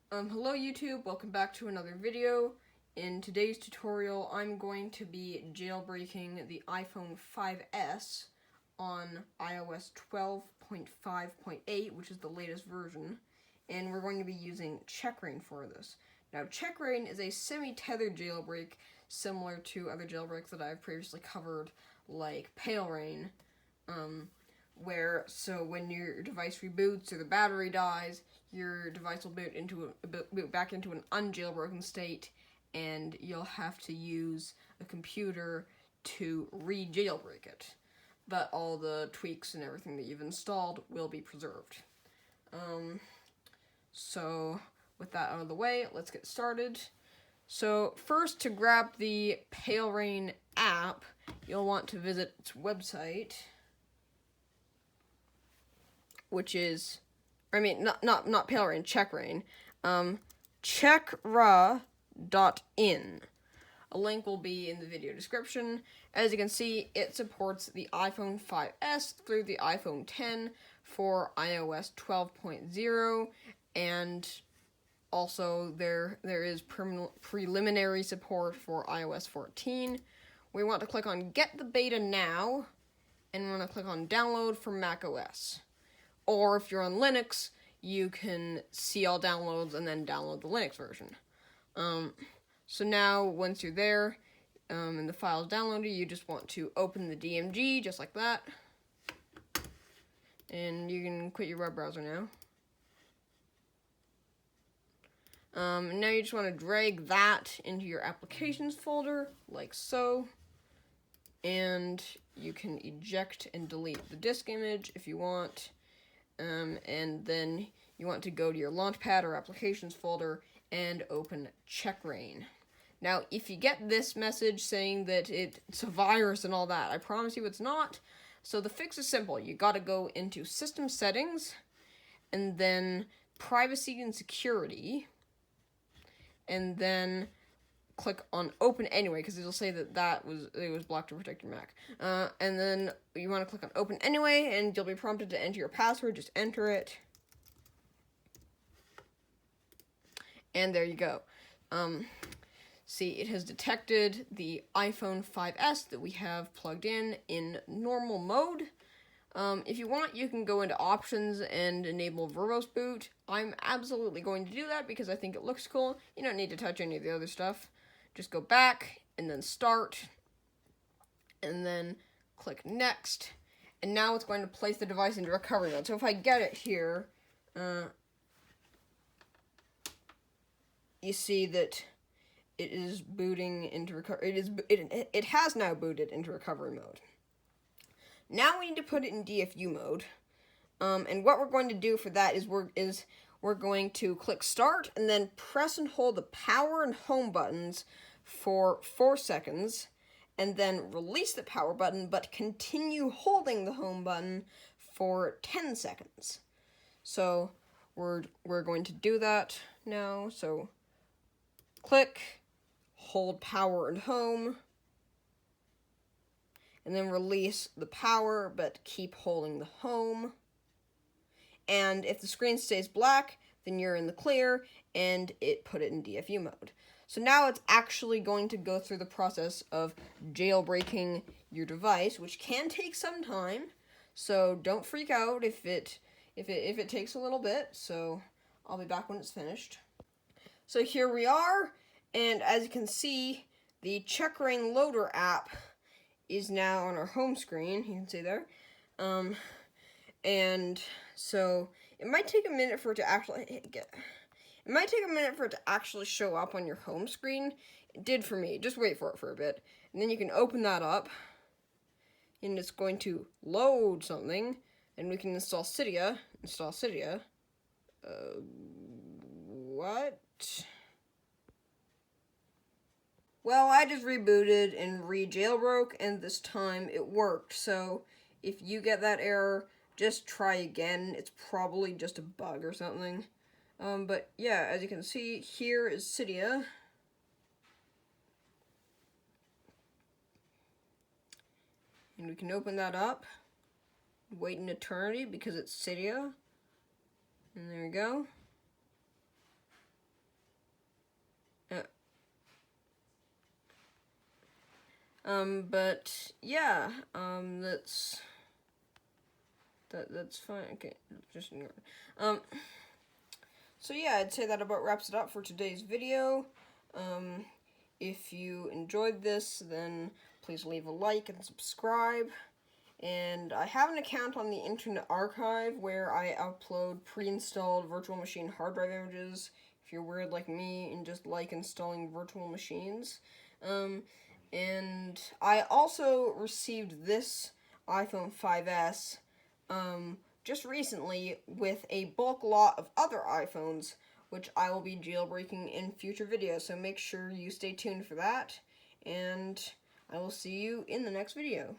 Hello YouTube, welcome back to another video. In today's tutorial, I'm going to be jailbreaking the iPhone 5S on iOS 12.5.8, which is the latest version, and we're going to be using Checkra1n for this. Now, Checkra1n is a semi-tethered jailbreak similar to other jailbreaks that I've previously covered, like PaleRain, so when your device reboots or the battery dies, your device will boot back into an unjailbroken state, and you'll have to use a computer to re-jailbreak it. But all the tweaks and everything that you've installed will be preserved. So with that out of the way, let's get started. So first, to grab the PaleRain app, you'll want to visit its website, which is, not PaleRain, Checkra1n, Checkra1n. A link will be in the video description. As you can see, it supports the iPhone 5S through the iPhone 10 for iOS 12.0, and also there is preliminary support for iOS 14. We want to click on Get the Beta Now, and we want to click on Download for macOS. Or if you're on Linux, you can see all downloads and then download the Linux version. So now, once you're there, and the file's downloaded, you just want to open the DMG, just like that. And you can quit your web browser now. Now you just want to drag that into your applications folder, like so. And you can eject and delete the disk image if you want. And then you want to go to your Launchpad or Applications folder and open Checkra1n. Now, if you get this message saying that it's a virus and all that, I promise you it's not. So the fix is simple. You gotta go into System Settings, and then Privacy and Security, and then click on Open Anyway, because it'll say that it was blocked to protect your Mac. And then you want to click on Open Anyway, and you'll be prompted to enter your password. Just enter it. And there you go. See, it has detected the iPhone 5S that we have plugged in normal mode. If you want, you can go into Options and enable verbose boot. I'm absolutely going to do that because I think it looks cool. You don't need to touch any of the other stuff. Just go back, and then Start, and then click Next, and now it's going to place the device into recovery mode. So if I get it here, you see that it is booting into recovery. It has now booted into recovery mode. Now we need to put it in DFU mode, and what we're going to do for that is we're going to click Start and then press and hold the power and home buttons for 4 seconds, and then release the power button, but continue holding the home button for 10 seconds. So we're going to do that now. So click, hold power and home, and then release the power, but keep holding the home. And if the screen stays black, then you're in the clear, and it put it in DFU mode. So now it's actually going to go through the process of jailbreaking your device, which can take some time. So don't freak out if it takes a little bit. So I'll be back when it's finished. So here we are, and as you can see, the Checkra1n Loader app is now on our home screen. You can see there. And so it might take a minute for it to actually show up on your home screen. It did for me. Just wait for it for a bit. And then you can open that up, and it's going to load something, and we can install Cydia. What? Well, I just rebooted and re-jailbroke, and this time it worked. So if you get that error, just try again. It's probably just a bug or something. But yeah, as you can see, here is Cydia. And we can open that up. Wait an eternity because it's Cydia. And there we go. But yeah, that's fine. Okay, just ignore it. So yeah, I'd say that about wraps it up for today's video. If you enjoyed this, then please leave a like and subscribe. And I have an account on the Internet Archive where I upload pre-installed virtual machine hard drive images. If you're weird like me and just like installing virtual machines. And I also received this iPhone 5S just recently with a bulk lot of other iPhones, which I will be jailbreaking in future videos. So make sure you stay tuned for that, and I will see you in the next video.